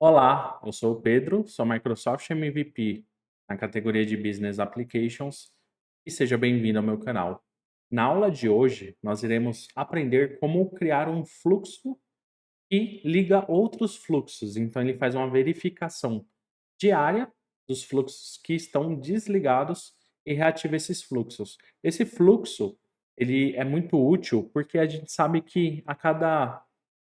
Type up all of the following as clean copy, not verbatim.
Olá, eu sou o Pedro, sou Microsoft MVP na categoria de Business Applications e seja bem-vindo ao meu canal. Na aula de hoje, nós iremos aprender como criar um fluxo que liga outros fluxos. Então, ele faz uma verificação diária dos fluxos que estão desligados e reativa esses fluxos. Esse fluxo, ele é muito útil porque a gente sabe que a cada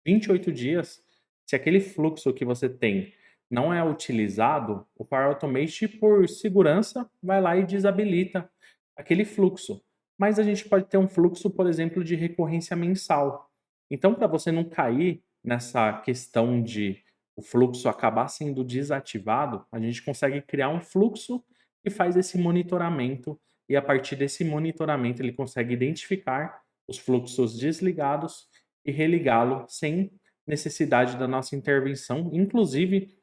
28 dias, se aquele fluxo que você tem não é utilizado, o Power Automate, por segurança, vai lá e desabilita aquele fluxo. Mas a gente pode ter um fluxo, por exemplo, de recorrência mensal. Então, para você não cair nessa questão de o fluxo acabar sendo desativado, a gente consegue criar um fluxo que faz esse monitoramento e a partir desse monitoramento ele consegue identificar os fluxos desligados e religá-lo sem necessidade da nossa intervenção. Inclusive,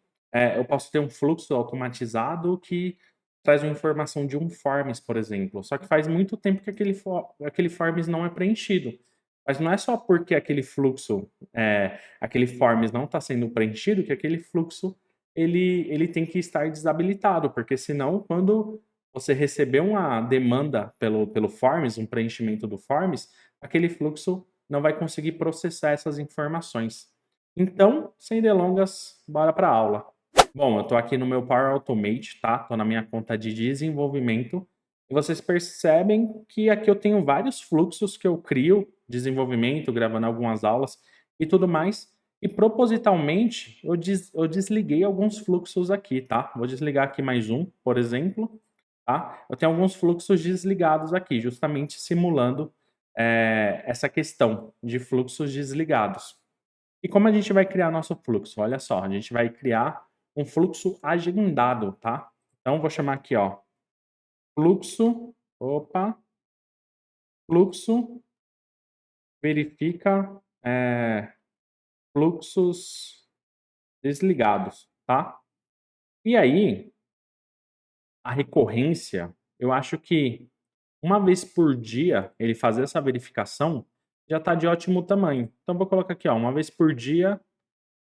eu posso ter um fluxo automatizado que traz uma informação de um forms, por exemplo. Só que faz muito tempo que aquele forms não é preenchido. Mas não é só porque aquele fluxo, aquele forms não está sendo preenchido que aquele fluxo ele tem que estar desabilitado, porque senão quando você receber uma demanda pelo forms, um preenchimento do forms, aquele fluxo não vai conseguir processar essas informações. Então, sem delongas, bora para a aula. Bom, eu estou aqui no meu Power Automate, tá? Estou na minha conta de desenvolvimento. E vocês percebem que aqui eu tenho vários fluxos que eu crio, desenvolvimento, gravando algumas aulas e tudo mais. E propositalmente eu desliguei alguns fluxos aqui, tá? Vou desligar aqui mais um, por exemplo, tá? Eu tenho alguns fluxos desligados aqui, justamente simulando essa questão de fluxos desligados. E como a gente vai criar nosso fluxo? Olha só, a gente vai criar um fluxo agendado, tá? Então, vou chamar aqui, ó, fluxo, opa, fluxo, verifica fluxos desligados, tá? E aí, a recorrência, eu acho que uma vez por dia ele fazer essa verificação já está de ótimo tamanho. Então, vou colocar aqui, ó, uma vez por dia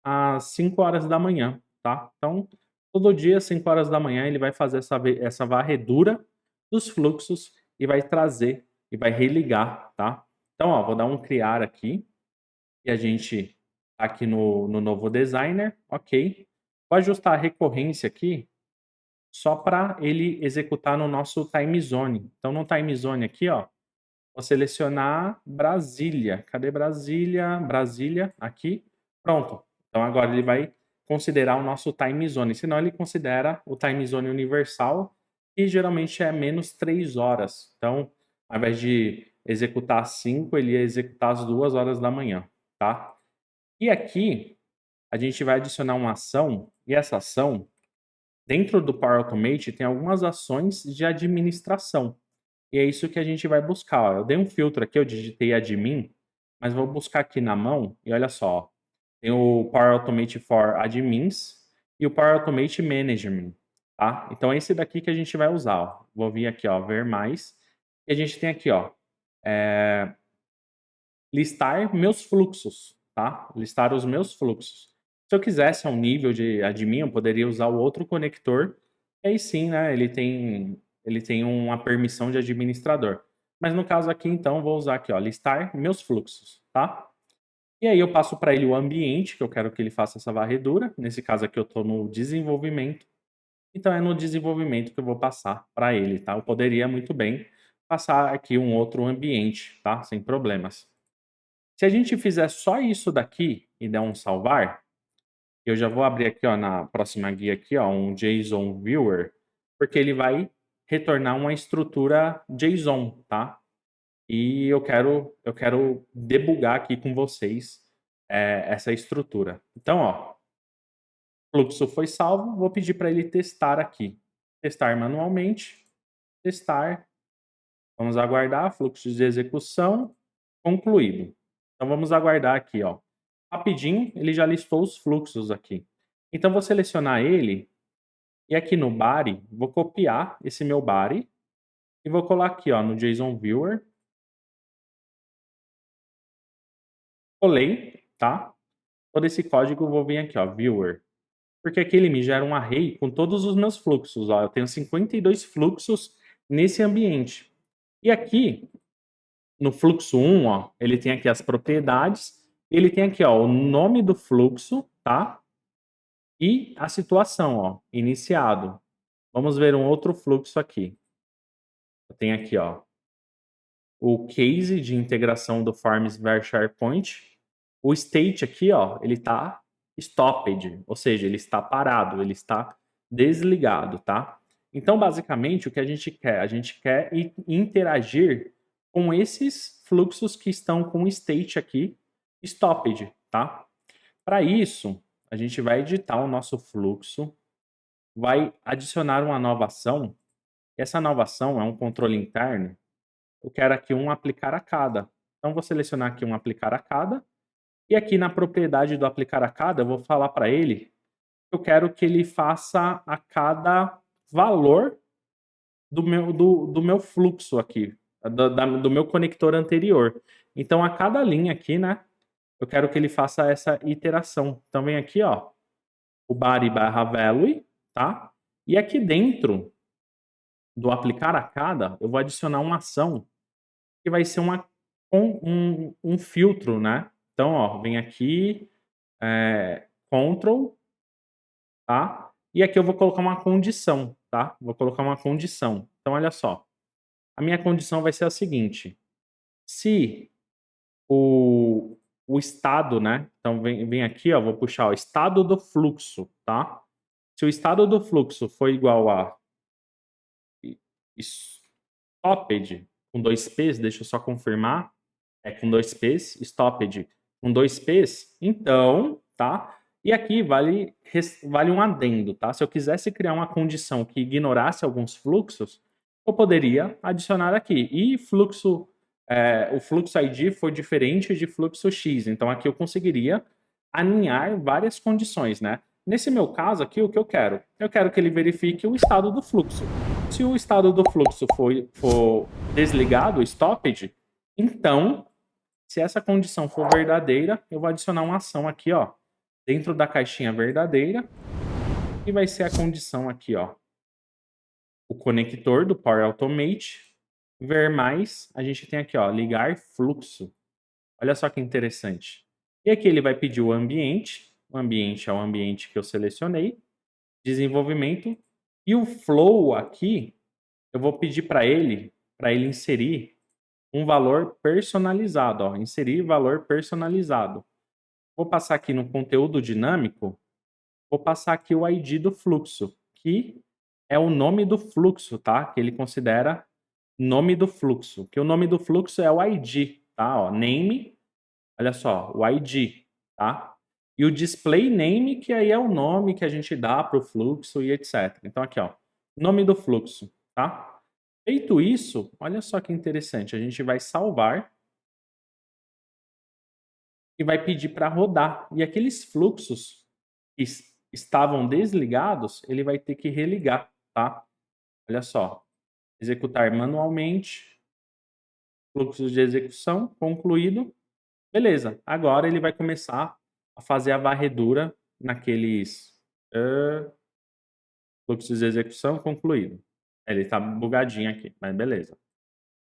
às 5 horas da manhã, tá? Então, todo dia, 5 horas da manhã, ele vai fazer essa varredura dos fluxos e vai trazer e vai religar, tá? Então, ó, vou dar um criar aqui e a gente tá aqui no novo designer, ok. Vou ajustar a recorrência aqui só para ele executar no nosso time zone. Então, no time zone aqui, ó, vou selecionar Brasília. Cadê Brasília? Brasília, aqui. Pronto. Então agora ele vai considerar o nosso time zone. Senão ele considera o time zone universal, que geralmente é menos 3 horas. Então, ao invés de executar às 5, ele ia executar às 2 horas da manhã, tá? E aqui, a gente vai adicionar uma ação, e essa ação, dentro do Power Automate, tem algumas ações de administração. E é isso que a gente vai buscar, ó. Eu dei um filtro aqui, eu digitei admin, mas vou buscar aqui na mão e olha só, ó, tem o Power Automate for Admins e o Power Automate Management, tá? Então é esse daqui que a gente vai usar, ó. Vou vir aqui, ó, ver mais. E a gente tem aqui, ó, listar meus fluxos, tá? Listar os meus fluxos. Se eu quisesse a um nível de admin, eu poderia usar o outro conector, e aí sim, né, ele tem uma permissão de administrador. Mas no caso aqui, então, vou usar aqui, ó, listar meus fluxos, tá? E aí eu passo para ele o ambiente, que eu quero que ele faça essa varredura. Nesse caso aqui eu estou no desenvolvimento. Então é no desenvolvimento que eu vou passar para ele, tá? Eu poderia muito bem passar aqui um outro ambiente, tá? Sem problemas. Se a gente fizer só isso daqui e der um salvar, eu já vou abrir aqui, ó, na próxima guia aqui, ó, um JSON Viewer, porque ele vai retornar uma estrutura JSON, tá? E eu quero debugar aqui com vocês essa estrutura. Então, ó, o fluxo foi salvo, vou pedir para ele testar aqui. Testar manualmente, testar, vamos aguardar, fluxo de execução, concluído. Então vamos aguardar aqui, ó. Rapidinho, ele já listou os fluxos aqui. Então vou selecionar ele e aqui no body, vou copiar esse meu body e vou colar aqui, ó, no JSON Viewer. Colei, tá? Todo esse código eu vou vir aqui, ó, Viewer. Porque aqui ele me gera um array com todos os meus fluxos. Ó, eu tenho 52 fluxos nesse ambiente. E aqui, no fluxo 1, ó, ele tem aqui as propriedades, ele tem aqui ó, o nome do fluxo, tá? E a situação, ó, iniciado. Vamos ver um outro fluxo aqui. Eu tenho aqui, ó, o case de integração do Forms ver SharePoint. O state aqui, ó, ele está stopped, ou seja, ele está parado, ele está desligado, tá? Então, basicamente, o que a gente quer? A gente quer interagir com esses fluxos que estão com o state aqui stopped, tá? Para isso, a gente vai editar o nosso fluxo, vai adicionar uma nova ação. Essa nova ação é um controle interno. Eu quero aqui um aplicar a cada. Então, vou selecionar aqui um aplicar a cada. E aqui na propriedade do aplicar a cada, eu vou falar para ele que eu quero que ele faça a cada valor do meu fluxo aqui, do meu conector anterior. Então, a cada linha aqui, né, eu quero que ele faça essa iteração. Então, vem aqui, ó, o body barra value, tá? E aqui dentro do aplicar a cada, eu vou adicionar uma ação que vai ser um filtro, né? Então, ó, vem aqui, control, tá? E aqui eu vou colocar uma condição, tá? Vou colocar uma condição. Então, olha só. A minha condição vai ser a seguinte. Se o estado, né? Então, vem aqui, ó, vou puxar o estado do fluxo, tá? Se o estado do fluxo for igual a stopped, com dois P's, deixa eu só confirmar, com dois P's, stopped com dois P's, então, tá? E aqui vale um adendo, tá? Se eu quisesse criar uma condição que ignorasse alguns fluxos, eu poderia adicionar aqui. E o fluxo ID foi diferente de fluxo X, então aqui eu conseguiria alinhar várias condições, né? Nesse meu caso aqui, o que eu quero? Eu quero que ele verifique o estado do fluxo. Se o estado do fluxo for desligado, stopped, então, se essa condição for verdadeira, eu vou adicionar uma ação aqui, ó, dentro da caixinha verdadeira, e vai ser a condição aqui, ó, o conector do Power Automate, ver mais, a gente tem aqui, ó, ligar fluxo. Olha só que interessante. E aqui ele vai pedir o ambiente é o ambiente que eu selecionei, desenvolvimento, e o flow aqui, eu vou pedir para ele inserir um valor personalizado, ó, inserir valor personalizado. Vou passar aqui no conteúdo dinâmico, vou passar aqui o ID do fluxo, que é o nome do fluxo, tá? Que ele considera nome do fluxo, que o nome do fluxo é o ID, tá? Ó, name, olha só, o ID, tá? E o display name, que aí é o nome que a gente dá para o fluxo e etc. Então aqui, ó, nome do fluxo, tá? Feito isso, olha só que interessante, a gente vai salvar e vai pedir para rodar. E aqueles fluxos que estavam desligados, ele vai ter que religar, tá? Olha só, executar manualmente, fluxos de execução, concluído. Beleza, agora ele vai começar a fazer a varredura naqueles fluxos de execução, concluído. Ele está bugadinho aqui, mas beleza.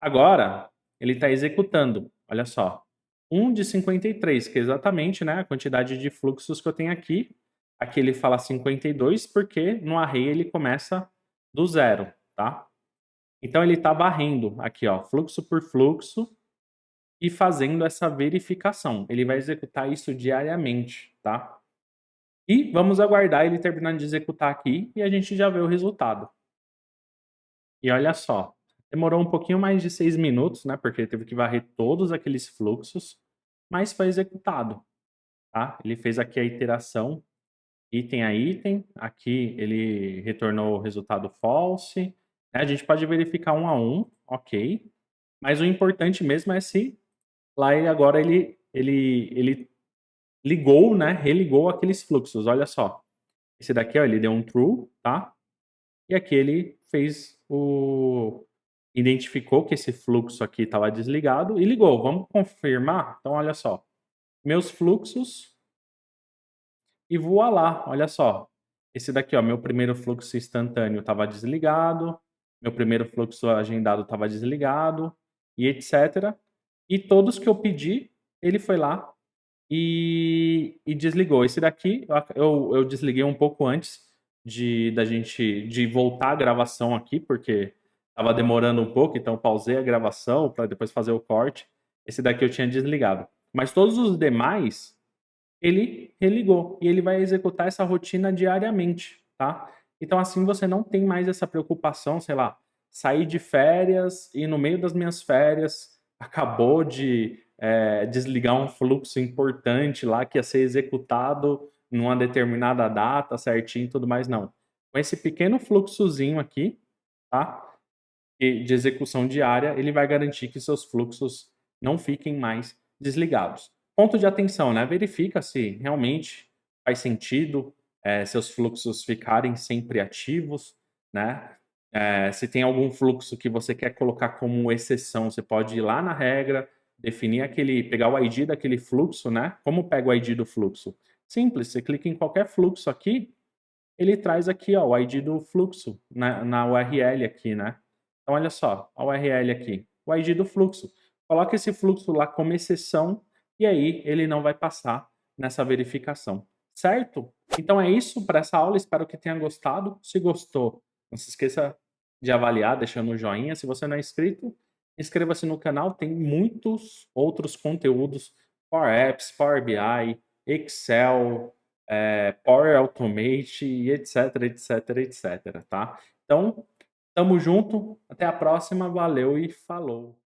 Agora, ele está executando, olha só, 1 de 53, que é exatamente, né, a quantidade de fluxos que eu tenho aqui. Aqui ele fala 52 porque no array ele começa do zero, tá? Então ele está varrendo aqui, ó, fluxo por fluxo e fazendo essa verificação. Ele vai executar isso diariamente, tá? E vamos aguardar ele terminar de executar aqui e a gente já vê o resultado. E olha só, demorou um pouquinho mais de 6 minutos, né, porque ele teve que varrer todos aqueles fluxos, mas foi executado, tá? Ele fez aqui a iteração, item a item, aqui ele retornou o resultado false, né? A gente pode verificar um a um, ok, mas o importante mesmo é se lá agora ele ligou, né, religou aqueles fluxos, olha só. Esse daqui, ó, ele deu um true, tá? E aqui ele fez identificou que esse fluxo aqui estava desligado e ligou. Vamos confirmar? Então, olha só. Meus fluxos e voa lá, olha só. Esse daqui, ó, meu primeiro fluxo instantâneo estava desligado, meu primeiro fluxo agendado estava desligado e etcétera. E todos que eu pedi, ele foi lá e desligou. Esse daqui eu desliguei um pouco antes de voltar a gravação aqui, porque estava demorando um pouco, então pausei a gravação para depois fazer o corte. Esse daqui eu tinha desligado. Mas todos os demais, ele religou e ele vai executar essa rotina diariamente, tá? Então assim você não tem mais essa preocupação, sei lá, sair de férias e no meio das minhas férias acabou de desligar um fluxo importante lá que ia ser executado numa determinada data certinho e tudo mais, não. Com esse pequeno fluxozinho aqui, tá? De execução diária, ele vai garantir que seus fluxos não fiquem mais desligados. Ponto de atenção, né? Verifica se realmente faz sentido seus fluxos ficarem sempre ativos, né? Se tem algum fluxo que você quer colocar como exceção, você pode ir lá na regra, definir pegar o ID daquele fluxo, né? Como pega o ID do fluxo? Simples, você clica em qualquer fluxo aqui, ele traz aqui, ó, o ID do fluxo na URL aqui, né? Então, olha só, a URL aqui, o ID do fluxo. Coloca esse fluxo lá como exceção e aí ele não vai passar nessa verificação, certo? Então é isso para essa aula, espero que tenha gostado. Se gostou, não se esqueça de avaliar, deixando um joinha. Se você não é inscrito, inscreva-se no canal, tem muitos outros conteúdos, Power Apps, Power BI, Excel, Power Automate e etc, etc, etc, tá? Então, tamo junto, até a próxima, valeu e falou!